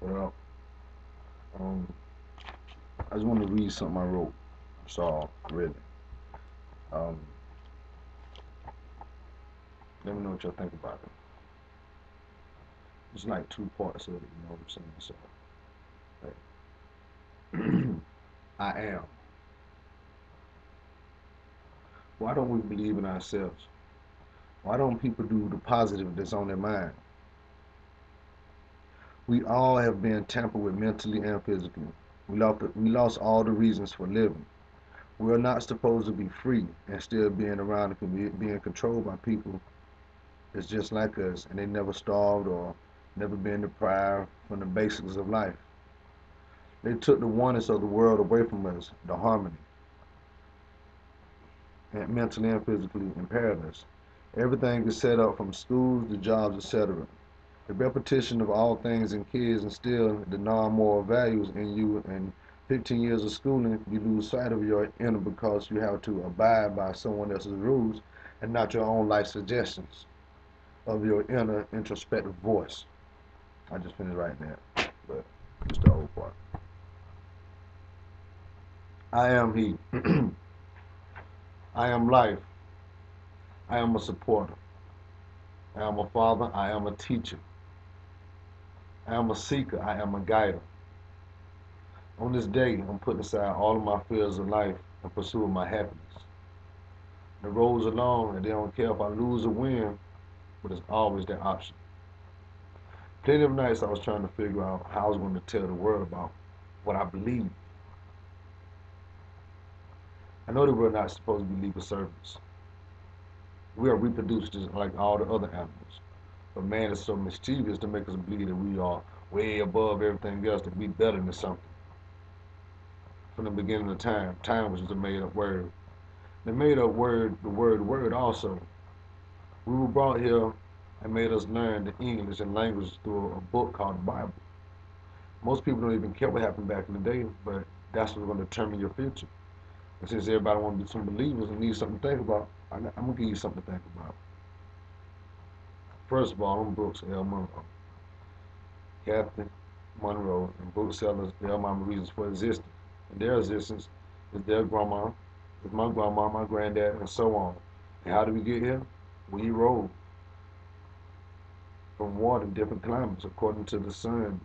Well, um, I just want to read something I wrote. That's all, really. Um, Let me know what y'all think about it. It's like two parts of it, you know what I'm saying? So, like, I am. Why don't we believe in ourselves? Why don't people do the positive that's on their mind? We all have been tampered with mentally and physically. We lost all the reasons for living. We're not supposed to be free and still being around and being controlled by people that's just like us and they never starved or never been deprived from the basics of life. They took the oneness of the world away from us, the harmony, and mentally and physically impaired us. Everything is set up from schools to jobs, etc. The repetition of all things in kids instill the non-moral values in you, and 15 years of schooling, you lose sight of your inner because you have to abide by someone else's rules and not your own life suggestions of your inner introspective voice. I just finished writing that, but just the old part. I am he. I am life. I am a supporter. I am a father. I am a teacher. I am a seeker. I am a guider. On this day, I'm putting aside all of my fears of life and pursuing my happiness. The roads are long and they don't care if I lose or win, but it's always that option. Plenty of nights I was trying to figure out how I was going to tell the world about what I believe. I know that we're not supposed to be legal servants. We are reproduced just like all the other animals. But man is so mischievous to make us believe that we are way above everything else, that we better than something. From the beginning of time, time was just a made up word. They made up word also. We were brought here and made us learn the English and language through a book called the Bible. Most people don't even care what happened back in the day, but that's what's going to determine your future. And since everybody wants to be some believers and need something to think about, I'm going to give you something to think about. First of all, them books, L. Monroe. Catherine Monroe and booksellers, their mama reasons for existing. And their existence is their grandma, is my grandma, my granddad, and so on. And how did we get here? We rode from water in different climates according to the sun.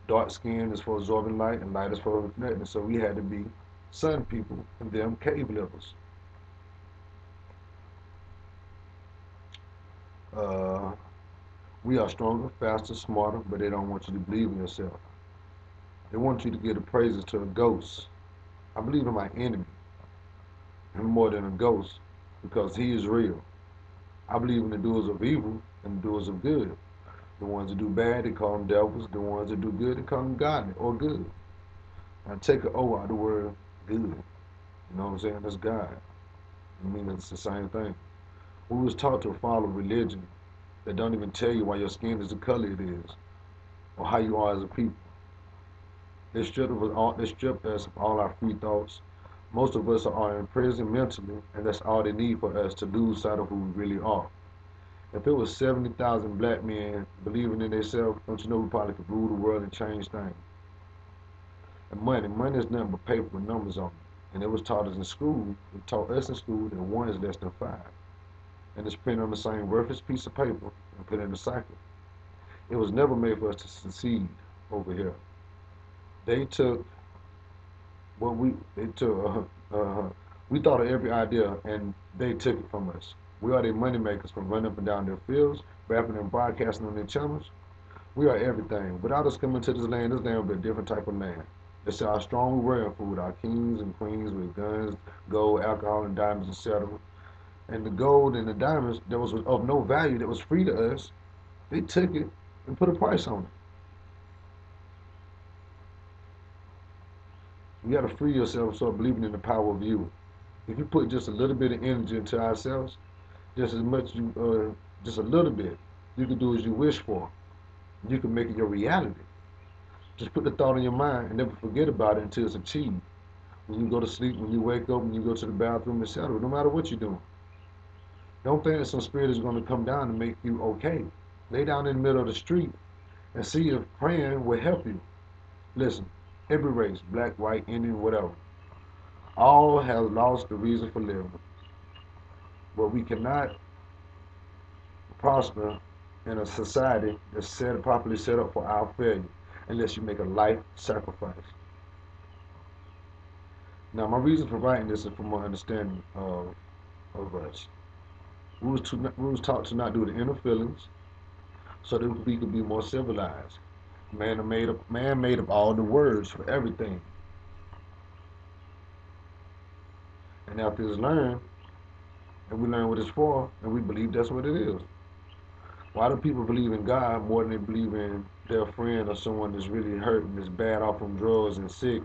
Dark skin is for absorbing light and light is for reflecting. So we had to be sun people and them cave livers. Uh, we are stronger, faster, smarter, but they don't want you to believe in yourself. They want you to give the praises to a ghost. I believe in my enemy, him more than a ghost, because he is real. I believe in the doers of evil and the doers of good. The ones that do bad, they call them devils. The ones that do good, they call them godly or good. I take an O out of the word good. You know what I'm saying? That's God. I mean, it's the same thing. We was taught to follow religion that don't even tell you why your skin is the color it is or how you are as a people. They stripped us of all our free thoughts. Most of us are in prison mentally, and that's all they need for us to lose sight of who we really are. If it was 70,000 black men believing in themselves, don't you know we probably could rule the world and change things? And money is nothing but paper with numbers on it. And it was taught us in school, it taught us in school that one is less than five. And it's printed on the same worthless piece of paper and put in the cycle. It was never made for us to succeed over here. They took they took, we thought of every idea and they took it from us. We are their money makers from running up and down their fields, rapping and broadcasting on their channels. We are everything. Without us coming to this land would be a different type of land. They say how strong we were in food, our kings and queens with guns, gold, alcohol, and diamonds, etc. And the gold and the diamonds that was of no value, that was free to us, they took it and put a price on it. You got to free yourself and start believing in the power of you. If you put just a little bit of energy into ourselves, just as much just a little bit, you can do as you wish for. You can make it your reality. Just put the thought in your mind and never forget about it until it's achieved. When you go to sleep, when you wake up, when you go to the bathroom, etc. No matter what you're doing. Don't think that some spirit is going to come down and make you okay. Lay down in the middle of the street and see if praying will help you. Listen, every race, black, white, Indian, whatever, all have lost the reason for living. But we cannot prosper in a society that's properly set up for our failure unless you make a life sacrifice. Now, my reason for writing this is for my understanding of us. We was taught to not do the inner feelings so that we could be more civilized. Man made up all the words for everything. And after it's learned, and we learn what it's for, and we believe that's what it is. Why do people believe in God more than they believe in their friend or someone that's really hurt and is bad off from drugs and sick,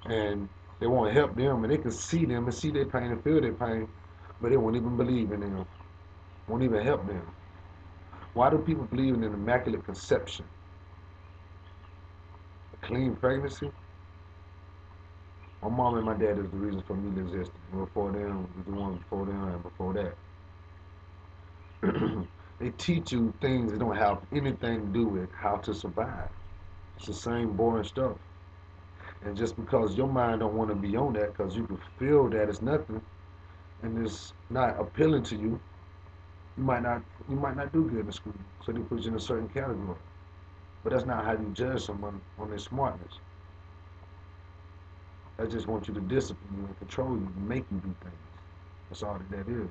and they want to help them, and they can see them and see their pain and feel their pain, but they won't even believe in them, won't even help them. Why do people believe in an immaculate conception, a clean pregnancy? My mom and my dad is the reason for me existing. And before them, was the one before them, and before that. They teach you things that don't have anything to do with how to survive. It's the same boring stuff. And just because your mind don't want to be on that, because you can feel that it's nothing and it's not appealing to you, you might not do good in school. So they put you in a certain category. But that's not how you judge someone on their smartness. I just want you to discipline you and control you and make you do things. That's all that is.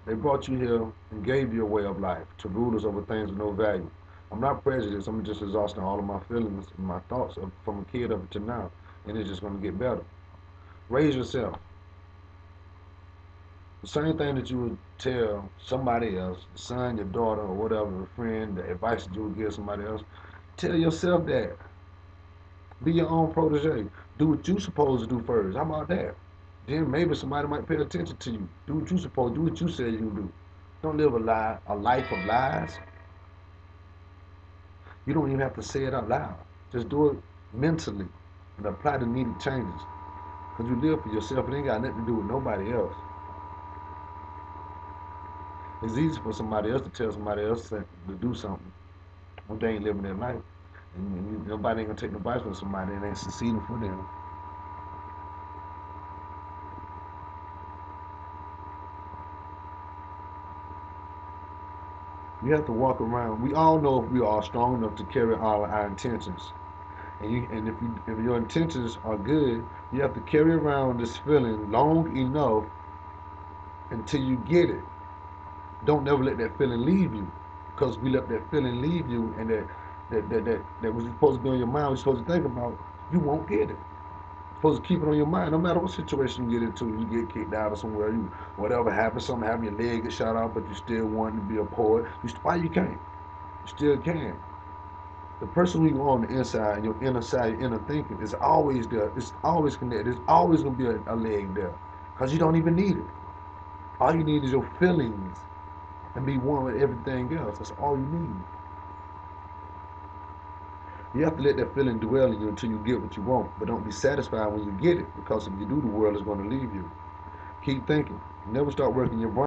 They brought you here and gave you a way of life to rulers over things of no value. I'm not prejudiced. I'm just exhausting all of my feelings and my thoughts from a kid up to now, and it's just going to get better. Raise yourself. The same thing that you would tell somebody else, your son, your daughter, or whatever, a friend, the advice that you would give somebody else. Tell yourself that. Be your own protege. Do what you supposed to do first. How about that? Then maybe somebody might pay attention to you. Do what you supposed. Do what you said you do. Don't live a life of lies. You don't even have to say it out loud. Just do it mentally and apply the needed changes. Because you live for yourself. It ain't got nothing to do with nobody else. It's easy for somebody else to tell somebody else to do something when they ain't living their life. And nobody ain't going to take advice from somebody that ain't succeeding for them. You have to walk around. We all know if we are strong enough to carry our intentions. And if your intentions are good, you have to carry around this feeling long enough until you get it. Don't never let that feeling leave you, because we let that feeling leave you, and that was supposed to be on your mind, was supposed to think about, you won't get it. You're supposed to keep it on your mind, no matter what situation you get into. You get kicked out of somewhere, you whatever happens, something happen, your leg get shot off, but you still want to be a poet. Why you can't? You still can. The person who you are on the inside, your inner side, your inner thinking is always there. It's always connected. There's always gonna be a leg there, because you don't even need it. All you need is your feelings and be one with everything else. That's all you need. You have to let that feeling dwell in you until you get what you want, but don't be satisfied when you get it, because if you do, the world is going to leave you. Keep thinking. Never start working your brain.